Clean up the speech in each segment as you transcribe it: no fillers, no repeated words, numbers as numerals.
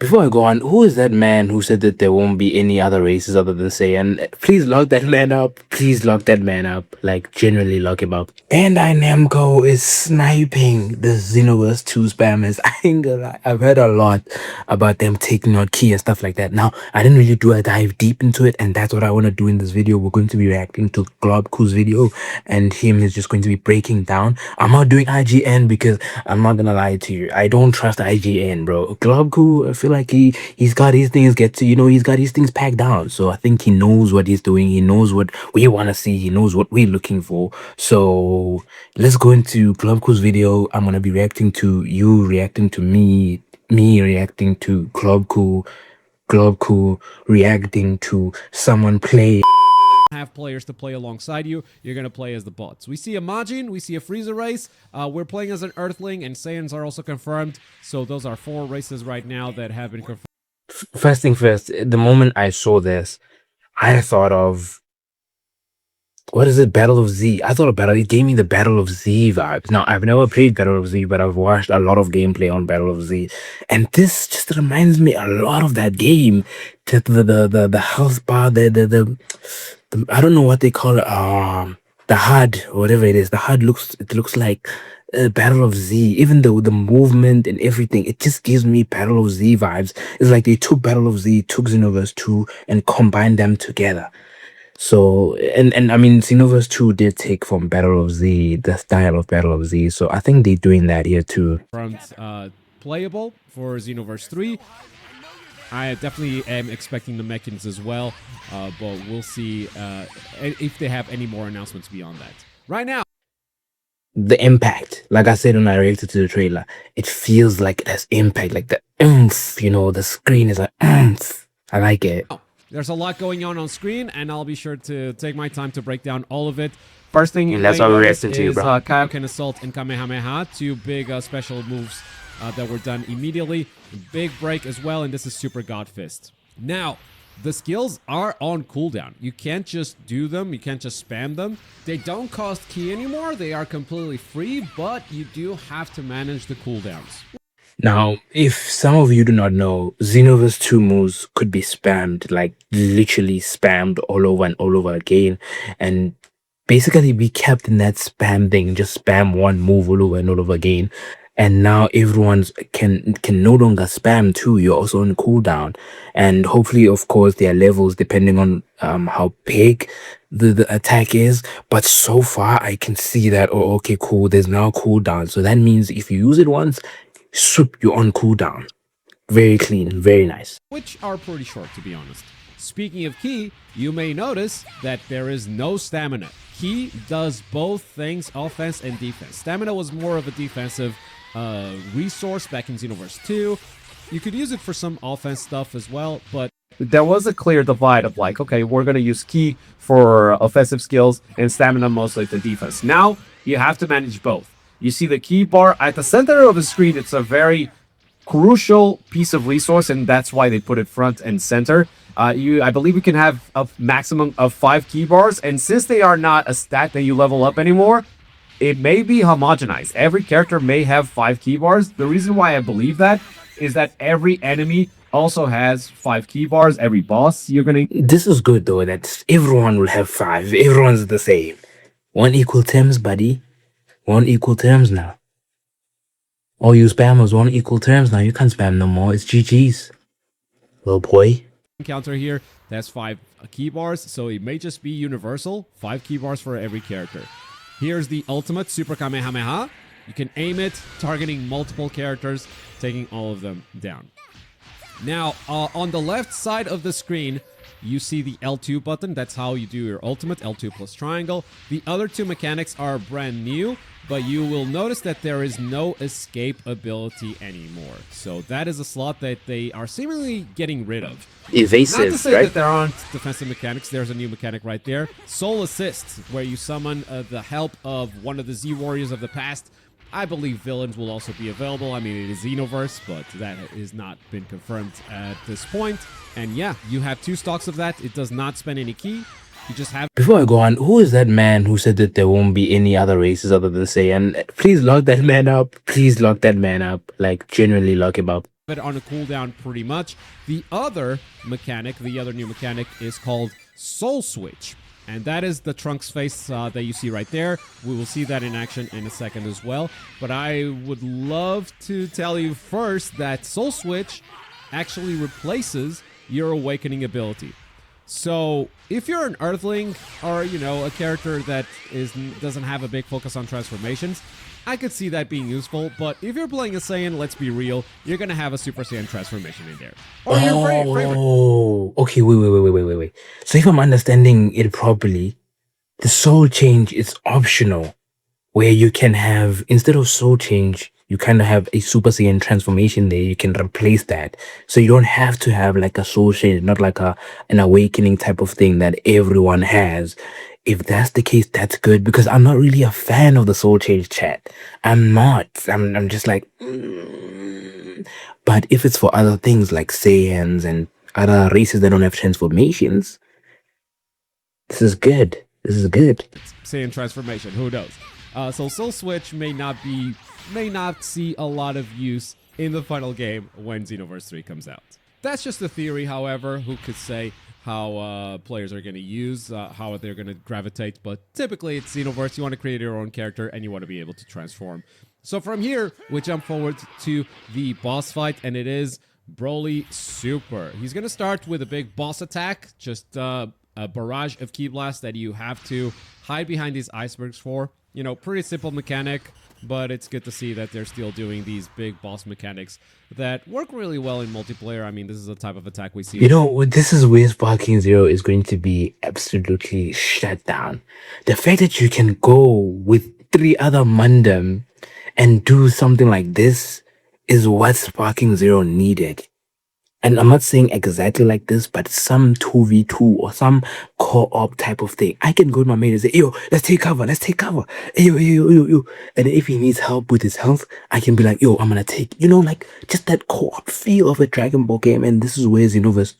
Before I go on, who is that man who said that there won't be any other races other than Saiyan? Please lock that man up. Please lock that man up. Like, generally lock him up. Bandai Namco is sniping the Xenoverse 2 spammers. I ain't gonna lie. I've heard a lot about them taking out key and stuff like that. Now, I didn't really do a dive deep into it, and that's what I want to do in this video. We're going to be reacting to Globku's video, and him is just going to be breaking down. I'm not doing IGN because I'm not gonna lie to you. I don't trust IGN, bro. Globku, I feel like he's got his things he's got his things packed down. So I think he knows what he's doing. He knows what we want to see. He knows what we're looking for. So let's go into Globku's video. I'm gonna be reacting to you reacting to me reacting to Globku reacting to someone play. Have players to play alongside you. You're going to play as the bots. We see a Majin, we see a Frieza race. We're playing as an Earthling, and Saiyans are also confirmed. So those are 4 races right now that have been confirmed. First thing first, the moment I saw this, I thought of, what is it, Battle of Z? I thought of Battle, it gave me the Battle of Z vibes. Now, I've never played Battle of Z, but I've watched a lot of gameplay on Battle of Z. And this just reminds me a lot of that game. The health bar, the I don't know what they call it, the HUD, whatever it is. The HUD looks like Battle of Z. Even though the movement and everything, it just gives me Battle of Z vibes. It's like they took Battle of Z, took Xenoverse 2, and combined them together. So, and I mean, Xenoverse 2 did take from Battle of Z, the style of Battle of Z. So I think they're doing that here too. Playable for Xenoverse 3. I definitely am expecting the mechanics as well, but we'll see if they have any more announcements beyond that. Right now, the impact, like I said when I reacted to the trailer, it feels like it has impact, like the oomph, the screen is like oomph. I like it. There's a lot going on screen, and I'll be sure to take my time to break down all of it. First thing, and that's what we're reacting to, bro. Kaioken Assault and Kamehameha, 2 big special moves that were done immediately. Big break as well, and this is Super God Fist. Now, the skills are on cooldown. You can't just do them. You can't just spam them. They don't cost ki anymore. They are completely free, but you do have to manage the cooldowns. Now, if some of you do not know, Xenoverse 2 moves could be spammed, like literally spammed all over and all over again. And basically be kept in that spam thing, just spam one move all over and all over again. And now everyone's can no longer spam too. You're also on cooldown, and hopefully, of course, there are levels depending on how big the attack is. But so far, I can see that, oh, okay, cool. There's now cooldown, so that means if you use it once, swoop, you're on cooldown. Very clean, very nice. Which are pretty short, to be honest. Speaking of ki, you may notice that there is no stamina. Ki does both things, offense and defense. Stamina was more of a defensive resource back in Xenoverse 2. You could use it for some offense stuff as well, but there was a clear divide of like, okay, we're going to use ki for offensive skills and stamina mostly for defense. Now, you have to manage both. You see the ki bar at the center of the screen. It's a very crucial piece of resource, and that's why they put it front and center. I believe you can have a maximum of 5 ki bars, and since they are not a stat that you level up anymore, it may be homogenized. Every character may have 5 ki bars. The reason why I believe that is that every enemy also has 5 ki bars. Every boss you're gonna... This is good though, that everyone will have 5. Everyone's the same. 1 equal terms, buddy. 1 equal terms now. All you spammers, 1 equal terms now. You can't spam no more. It's GG's. Little boy. Counter here, that's 5 ki bars, so it may just be universal. 5 ki bars for every character. Here's the ultimate Super Kamehameha. You can aim it, targeting multiple characters, taking all of them down. Now, on the left side of the screen, you see the L2 button. That's how you do your ultimate, L2 plus triangle. The other 2 mechanics are brand new, but you will notice that there is no escape ability anymore. So that is a slot that they are seemingly getting rid of. Evasive, not to say right? that there aren't defensive mechanics. There's a new mechanic right there. Soul Assist, where you summon the help of one of the Z Warriors of the past. I believe villains will also be available. I mean, it is Xenoverse, but that has not been confirmed at this point. And yeah, you have 2 stocks of that. It does not spend any ki. You just have... Before I go on, who is that man who said that there won't be any other races other than Saiyan? Please lock that man up. Please lock that man up. Like, genuinely lock him up. it on a cooldown pretty much. The other mechanic, the other new mechanic, is called Soul Switch. And that is the Trunks face that you see right there. We will see that in action in a second as well. But I would love to tell you first that Soul Switch actually replaces your awakening ability. So if you're an Earthling or, you know, a character that doesn't have a big focus on transformations, I could see that being useful. But if you're playing a Saiyan, let's be real, you're going to have a Super Saiyan transformation in there. Or your favorite. Oh, okay. Wait. So if I'm understanding it properly, the soul change is optional, where you can have, instead of soul change, you kind of have a Super Saiyan transformation there. You can replace that. So you don't have to have like a soul change, not like an awakening type of thing that everyone has. If that's the case, that's good, because I'm not really a fan of the soul change, chat. I'm not. I'm just like, But if it's for other things like Saiyans and other races that don't have transformations, this is good. This is good. Saiyan transformation, who knows? So Soul Switch may not see a lot of use in the final game when Xenoverse 3 comes out. That's just a theory, however. Who could say how players are going to use, how they're going to gravitate? But typically, it's Xenoverse. You want to create your own character, and you want to be able to transform. So from here, we jump forward to the boss fight, and it is Broly Super. He's going to start with a big boss attack, just a barrage of Ki Blasts that you have to hide behind these icebergs for. You know, pretty simple mechanic, but it's good to see that they're still doing these big boss mechanics that work really well in multiplayer. I mean, this is the type of attack we see. You know, this is where Sparking Zero is going to be absolutely shut down. The fact that you can go with 3 other Mundum and do something like this is what Sparking Zero needed. And I'm not saying exactly like this, but some 2v2 or some co-op type of thing. I can go to my mate and say, yo, let's take cover. Yo. And if he needs help with his health, I can be like, yo, I'm gonna take, you know, like just that co-op feel of a Dragon Ball game. And this is where Xenoverse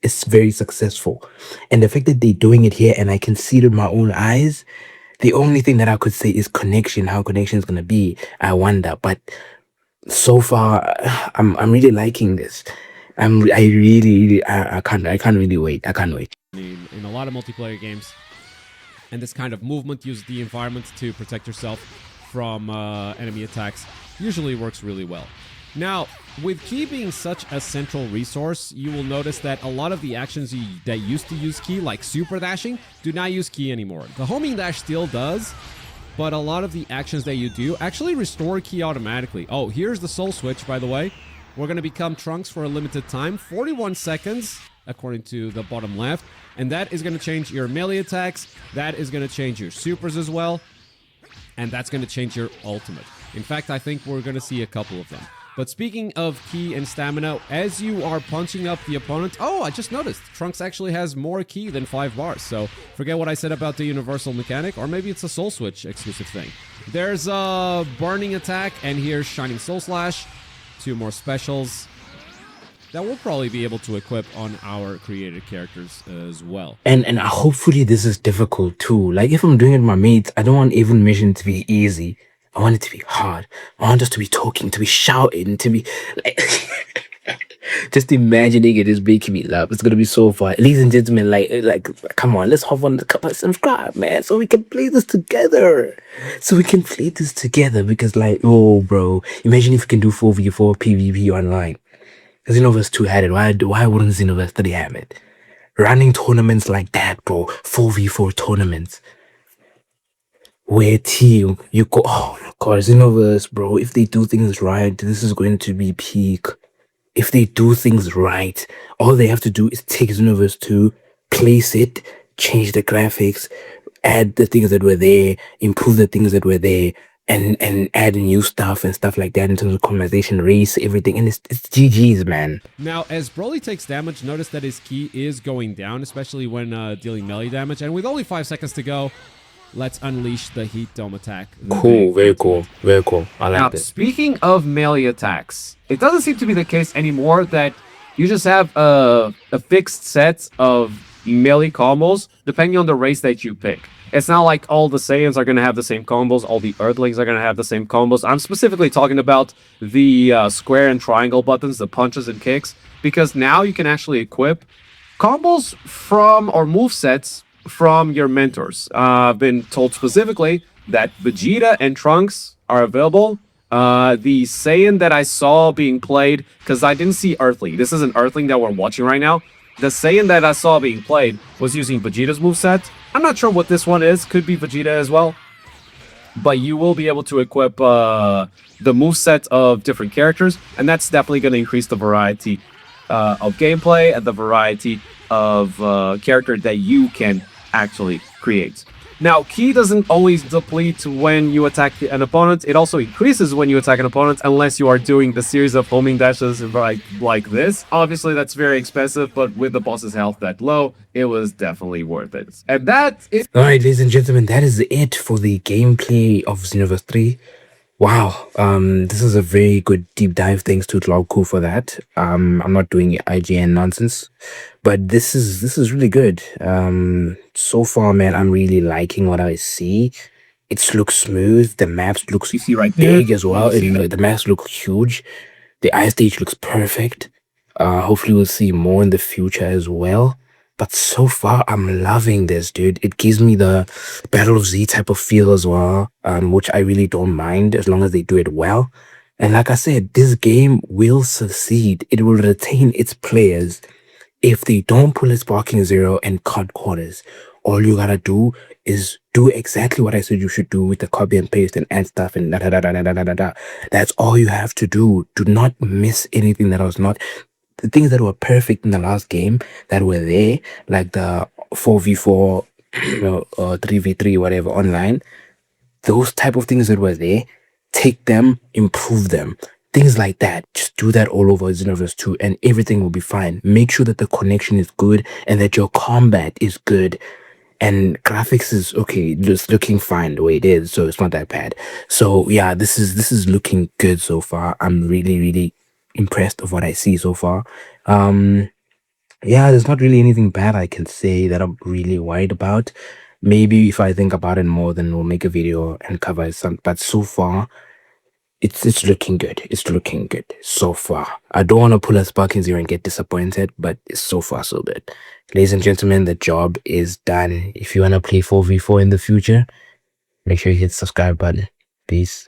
is very successful. And the fact that they're doing it here and I can see it with my own eyes, the only thing that I could say is connection, how connection is gonna be. I wonder. But so far, I'm really liking this. I can't really wait. I can't wait. In a lot of multiplayer games, and this kind of movement uses the environment to protect yourself from enemy attacks usually works really well. Now, with Ki being such a central resource, you will notice that a lot of the actions that used to use Ki, like super dashing, do not use Ki anymore. The homing dash still does, but a lot of the actions that you do actually restore Ki automatically. Oh, here's the Soul Switch, by the way. We're going to become Trunks for a limited time, 41 seconds, according to the bottom left. And that is going to change your melee attacks. That is going to change your supers as well. And that's going to change your ultimate. In fact, I think we're going to see a couple of them. But speaking of Ki and stamina, as you are punching up the opponent... Oh, I just noticed. Trunks actually has more Ki than 5 bars. So forget what I said about the universal mechanic. Or maybe it's a Soul Switch exclusive thing. There's a burning attack. And here's Shining Soul Slash. 2 more specials that we'll probably be able to equip on our created characters as well. And hopefully this is difficult too. Like if I'm doing it with my mates, I don't want even mission to be easy. I want it to be hard. I want us to be talking, to be shouting, to be like just imagining it is making me laugh. It's gonna be so fun. Ladies and gentlemen, like come on, let's hop on the subscribe, man, so we can play this together. Because like, oh bro, imagine if we can do 4v4 PvP online. Because Xenoverse 2 had it. Why wouldn't Xenoverse 3 have it? Running tournaments like that, bro. 4v4 tournaments. Where team you go, oh my god, Xenoverse, bro. If they do things right, this is going to be peak. If they do things right, all they have to do is take Xenoverse 2, place it, change the graphics, add the things that were there, improve the things that were there, and add new stuff and stuff like that in terms of customization, race, everything. And it's GG's, man. Now, as Broly takes damage, notice that his Ki is going down, especially when dealing melee damage. And with only 5 seconds to go, let's unleash the Heat Dome attack. Cool, very cool. I like this. Speaking of melee attacks, it doesn't seem to be the case anymore that you just have a fixed set of melee combos depending on the race that you pick. It's not like all the Saiyans are going to have the same combos, all the Earthlings are going to have the same combos. I'm specifically talking about the square and triangle buttons, the punches and kicks, because now you can actually equip combos from or movesets from your mentors. I've been told specifically that Vegeta and Trunks are available. The Saiyan that I saw being played, because I didn't see Earthling. This is an Earthling that we're watching right now. The Saiyan that I saw being played was using Vegeta's moveset. I'm not sure what this one is. Could be Vegeta as well. But you will be able to equip the moveset of different characters, and that's definitely going to increase the variety of gameplay and the variety of character that you can actually create. Now, Ki doesn't always deplete when you attack an opponent. It also increases when you attack an opponent, unless you are doing the series of homing dashes like this. Obviously, that's very expensive, but with the boss's health that low, it was definitely worth it. And that is... Alright, ladies and gentlemen, that is it for the gameplay of Xenoverse 3. Wow, this is a very good deep dive. Thanks to Glauku for that. I'm not doing IGN nonsense, but this is really good. So far, man, I'm really liking what I see. It looks smooth. The maps looks You see right there? big as well. The maps look huge. The ice stage looks perfect. Hopefully, we'll see more in the future as well. But so far, I'm loving this, dude. It gives me the Battle of Z type of feel as well, which I really don't mind as long as they do it well. And like I said, this game will succeed. It will retain its players if they don't pull a Sparking Zero and cut corners. All you gotta do is do exactly what I said you should do with the copy and paste and add stuff and da da da da da da da da. That's all you have to do. Do not miss anything that was not... The things that were perfect in the last game that were there, like the 4v4 or 3v3, whatever, online, those type of things that were there, take them, improve them. Things like that. Just do that all over Xenoverse 2 and everything will be fine. Make sure that the connection is good and that your combat is good. And graphics is okay, just looking fine the way it is, so it's not that bad. So yeah, this is looking good so far. I'm really impressed of what I see so far. Yeah, there's not really anything bad I can say that I'm really worried about. Maybe if I think about it more, then we'll make a video and cover some. But so far, it's looking good. It's looking good so far. I don't want to pull a Sparking Zero and get disappointed, but it's so far so good. Ladies and gentlemen, the job is done. If you want to play 4v4 in the future, make sure you hit the subscribe button. Peace.